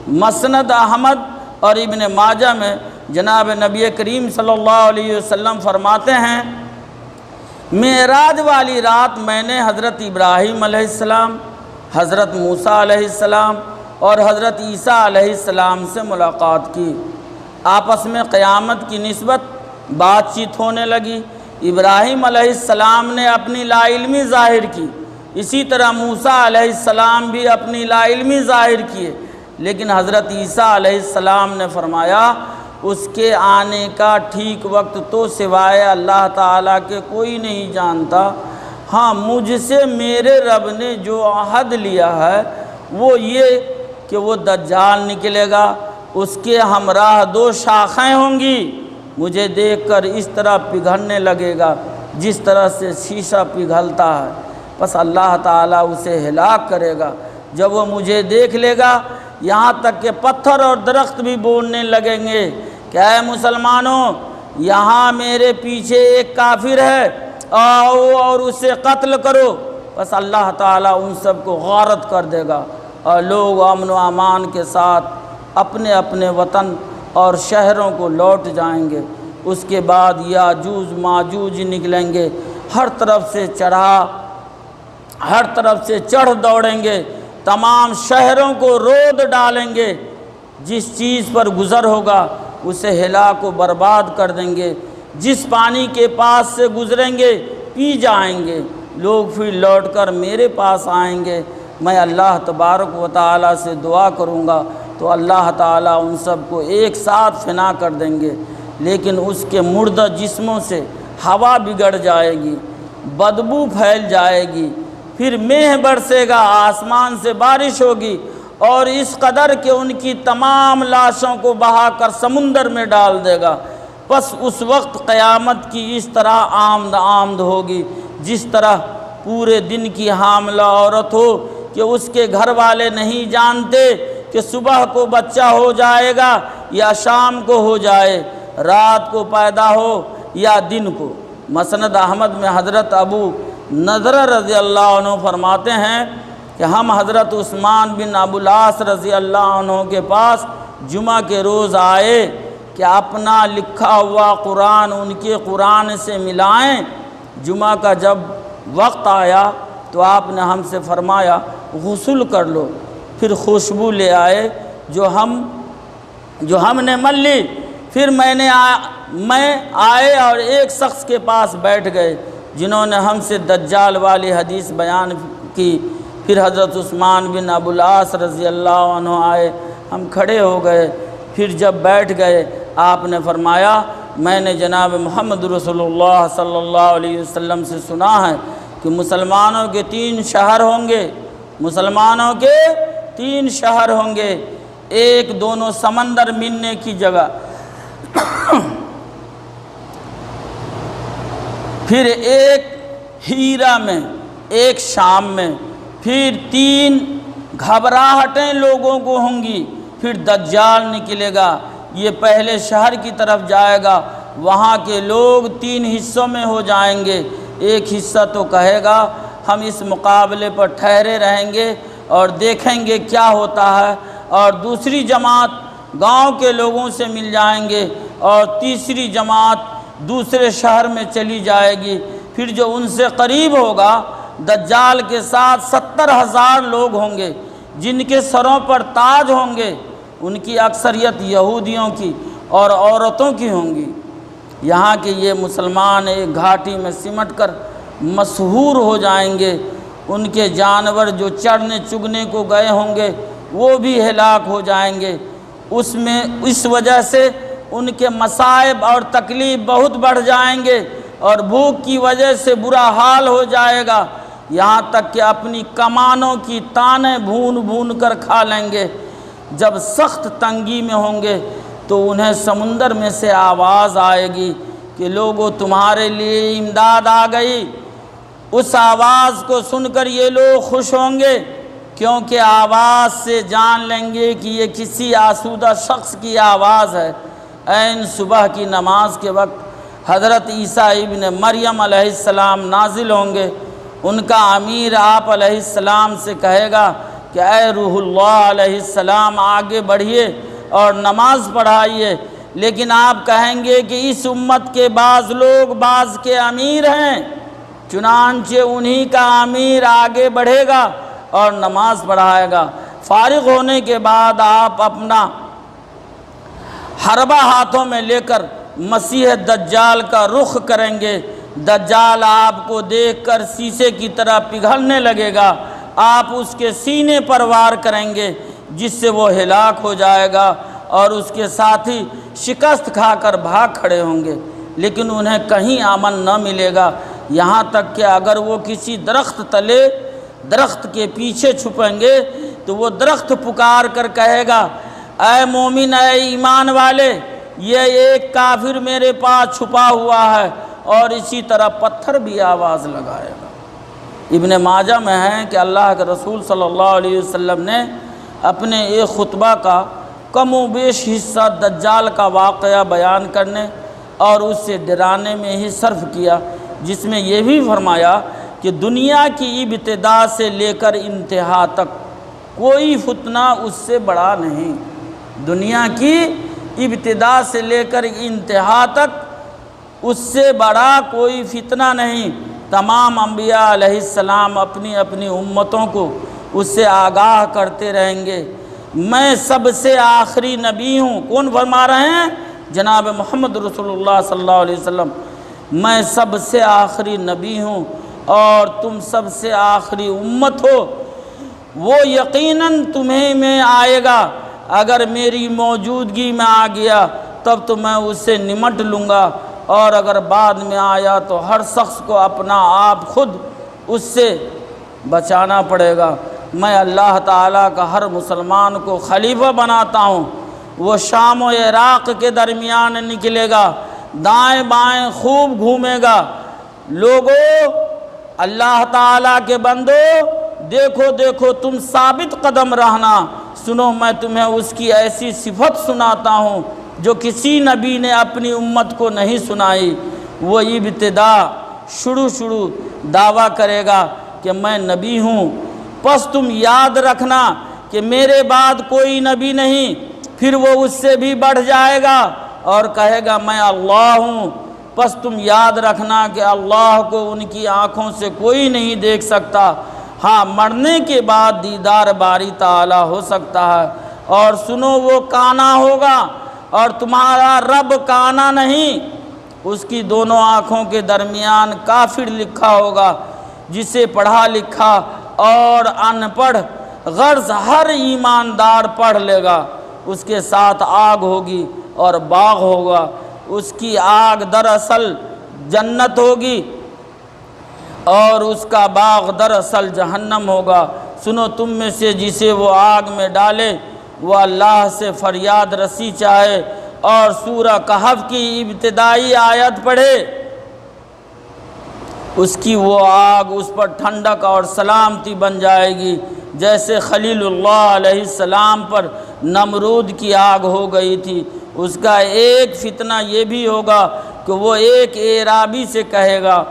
مسند احمد اور ابن ماجہ میں جناب نبی کریم صلی اللہ علیہ وسلم فرماتے ہیں، معراج والی رات میں نے حضرت ابراہیم علیہ السلام، حضرت موسیٰ علیہ السلام اور حضرت عیسیٰ علیہ السلام سے ملاقات کی۔ آپس میں قیامت کی نسبت بات چیت ہونے لگی۔ ابراہیم علیہ السلام نے اپنی لا علمی ظاہر کی، اسی طرح موسیٰ علیہ السلام بھی اپنی لا علمی ظاہر کیے، لیکن حضرت عیسیٰ علیہ السلام نے فرمایا اس کے آنے کا ٹھیک وقت تو سوائے اللہ تعالیٰ کے کوئی نہیں جانتا۔ ہاں، مجھ سے میرے رب نے جو عہد لیا ہے وہ یہ کہ وہ دجال نکلے گا، اس کے ہمراہ 2 شاخیں ہوں گی، مجھے دیکھ کر اس طرح پگھلنے لگے گا جس طرح سے شیشہ پگھلتا ہے، بس اللہ تعالیٰ اسے ہلاک کرے گا۔ جب وہ مجھے دیکھ لے گا یہاں تک کہ پتھر اور درخت بھی بولنے لگیں گے کہ اے مسلمانوں، یہاں میرے پیچھے ایک کافر ہے، آؤ اور اسے قتل کرو، بس اللہ تعالیٰ ان سب کو غارت کر دے گا اور لوگ امن و امان کے ساتھ اپنے اپنے وطن اور شہروں کو لوٹ جائیں گے۔ اس کے بعد یاجوج ماجوج نکلیں گے، ہر طرف سے چڑھ دوڑیں گے، تمام شہروں کو رود ڈالیں گے، جس چیز پر گزر ہوگا اسے ہلاک و برباد کر دیں گے، جس پانی کے پاس سے گزریں گے پی جائیں گے، لوگ پھر لوٹ کر میرے پاس آئیں گے، میں اللہ تبارک و تعالیٰ سے دعا کروں گا تو اللہ تعالیٰ ان سب کو ایک ساتھ فنا کر دیں گے، لیکن اس کے مردہ جسموں سے ہوا بگڑ جائے گی، بدبو پھیل جائے گی، پھر مہ برسے گا، آسمان سے بارش ہوگی اور اس قدر کہ ان کی تمام لاشوں کو بہا کر سمندر میں ڈال دے گا۔ بس اس وقت قیامت کی اس طرح آمد ہوگی جس طرح پورے دن کی حاملہ عورت ہو کہ اس کے گھر والے نہیں جانتے کہ صبح کو بچہ ہو جائے گا یا شام کو ہو جائے، رات کو پیدا ہو یا دن کو۔ مسند احمد میں حضرت ابو نضرہ رضی اللہ عنہ فرماتے ہیں کہ ہم حضرت عثمان بن ابو العاص رضی اللہ عنہ کے پاس جمعہ کے روز آئے کہ اپنا لکھا ہوا قرآن ان کے قرآن سے ملائیں۔ جمعہ کا جب وقت آیا تو آپ نے ہم سے فرمایا غسل کر لو، پھر خوشبو لے آئے جو ہم نے مل لی، پھر میں آئے اور ایک شخص کے پاس بیٹھ گئے جنہوں نے ہم سے دجال والی حدیث بیان کی۔ پھر حضرت عثمان بن ابو العاص رضی اللہ عنہ آئے، ہم کھڑے ہو گئے، پھر جب بیٹھ گئے آپ نے فرمایا میں نے جناب محمد رسول اللہ صلی اللہ علیہ وسلم سے سنا ہے کہ مسلمانوں کے 3 شہر ہوں گے، مسلمانوں کے 3 شہر ہوں گے، ایک دونوں سمندر ملنے کی جگہ، پھر ایک ہیرا میں، ایک شام میں، پھر 3 گھبراہٹیں لوگوں کو ہوں گی، پھر دجال نکلے گا، یہ پہلے شہر کی طرف جائے گا، وہاں کے لوگ 3 حصوں میں ہو جائیں گے، ایک حصہ تو کہے گا ہم اس مقابلے پر ٹھہرے رہیں گے اور دیکھیں گے کیا ہوتا ہے، اور دوسری جماعت گاؤں کے لوگوں سے مل جائیں گے، اور تیسری جماعت دوسرے شہر میں چلی جائے گی، پھر جو ان سے قریب ہوگا دجال کے ساتھ 70,000 لوگ ہوں گے جن کے سروں پر تاج ہوں گے، ان کی اکثریت یہودیوں کی اور عورتوں کی ہوں گی، یہاں کہ یہ مسلمان ایک گھاٹی میں سمٹ کر مسحور ہو جائیں گے، ان کے جانور جو چرنے چگنے کو گئے ہوں گے وہ بھی ہلاک ہو جائیں گے، اس وجہ سے ان کے مصائب اور تکلیف بہت بڑھ جائیں گے اور بھوک کی وجہ سے برا حال ہو جائے گا، یہاں تک کہ اپنی کمانوں کی تانیں بھون بھون کر کھا لیں گے۔ جب سخت تنگی میں ہوں گے تو انہیں سمندر میں سے آواز آئے گی کہ لوگوں تمہارے لیے امداد آ گئی۔ اس آواز کو سن کر یہ لوگ خوش ہوں گے کیونکہ آواز سے جان لیں گے کہ یہ کسی آسودہ شخص کی آواز ہے۔ عین صبح کی نماز کے وقت حضرت عیسیٰ ابن مریم علیہ السلام نازل ہوں گے، ان کا امیر آپ علیہ السلام سے کہے گا کہ کہ اے روح اللہ علیہ السلام آگے بڑھیے اور نماز پڑھائیے، لیکن آپ کہیں گے کہ اس امت کے بعض لوگ بعض کے امیر ہیں، چنانچہ انہی کا امیر آگے بڑھے گا اور نماز پڑھائے گا۔ فارغ ہونے کے بعد آپ اپنا حربہ ہاتھوں میں لے کر مسیح دجال کا رخ کریں گے۔ دجال آپ کو دیکھ کر شیشے کی طرح پگھلنے لگے گا، آپ اس کے سینے پر وار کریں گے جس سے وہ ہلاک ہو جائے گا، اور اس کے ساتھی شکست کھا کر بھاگ کھڑے ہوں گے، لیکن انہیں کہیں امن نہ ملے گا، یہاں تک کہ اگر وہ کسی درخت تلے، درخت کے پیچھے چھپیں گے تو وہ درخت پکار کر کہے گا، اے مومن، اے ایمان والے، یہ ایک کافر میرے پاس چھپا ہوا ہے، اور اسی طرح پتھر بھی آواز لگائے گا۔ ابن ماجہ میں ہے کہ اللہ کے رسول صلی اللہ علیہ وسلم نے اپنے ایک خطبہ کا کم و بیش حصہ دجال کا واقعہ بیان کرنے اور اس سے ڈرانے میں ہی صرف کیا، جس میں یہ بھی فرمایا کہ دنیا کی ابتدا سے لے کر انتہا تک کوئی فتنہ اس سے بڑا نہیں، دنیا کی ابتدا سے لے کر انتہا تک اس سے بڑا کوئی فتنہ نہیں۔ تمام انبیاء علیہ السلام اپنی اپنی امتوں کو اس سے آگاہ کرتے رہیں گے۔ میں سب سے آخری نبی ہوں، کون فرما رہے ہیں؟ جناب محمد رسول اللہ صلی اللہ علیہ وسلم۔ میں سب سے آخری نبی ہوں اور تم سب سے آخری امت ہو، وہ یقیناً تمہیں میں آئے گا، اگر میری موجودگی میں آ گیا تب تو میں اس سے نمٹ لوں گا، اور اگر بعد میں آیا تو ہر شخص کو اپنا آپ خود اس سے بچانا پڑے گا۔ میں اللہ تعالیٰ کا ہر مسلمان کو خلیفہ بناتا ہوں، وہ شام و عراق کے درمیان نکلے گا، دائیں بائیں خوب گھومے گا۔ لوگو، اللہ تعالیٰ کے بندو، دیکھو دیکھو تم ثابت قدم رہنا، سنو میں تمہیں اس کی ایسی صفت سناتا ہوں جو کسی نبی نے اپنی امت کو نہیں سنائی۔ وہ ابتدا شروع دعویٰ کرے گا کہ میں نبی ہوں، پس تم یاد رکھنا کہ میرے بعد کوئی نبی نہیں، پھر وہ اس سے بھی بڑھ جائے گا اور کہے گا میں اللہ ہوں، پس تم یاد رکھنا کہ اللہ کو ان کی آنکھوں سے کوئی نہیں دیکھ سکتا، ہاں مرنے کے بعد دیدار باری تعالیٰ ہو سکتا ہے۔ اور سنو، وہ کانا ہوگا اور تمہارا رب کانا نہیں، اس کی دونوں آنکھوں کے درمیان کافر لکھا ہوگا، جسے پڑھا لکھا اور ان پڑھ غرض ہر ایماندار پڑھ لے گا۔ اس کے ساتھ آگ ہوگی اور باغ ہوگا، اس کی آگ دراصل جنت ہوگی اور اس کا باغ دراصل جہنم ہوگا۔ سنو، تم میں سے جسے وہ آگ میں ڈالے وہ اللہ سے فریاد رسی چاہے اور سورہ کہف کی ابتدائی آیت پڑھے، اس کی وہ آگ اس پر ٹھنڈک اور سلامتی بن جائے گی، جیسے خلیل اللہ علیہ السلام پر نمرود کی آگ ہو گئی تھی۔ اس کا ایک فتنہ یہ بھی ہوگا کہ وہ ایک اعرابی سے کہے گا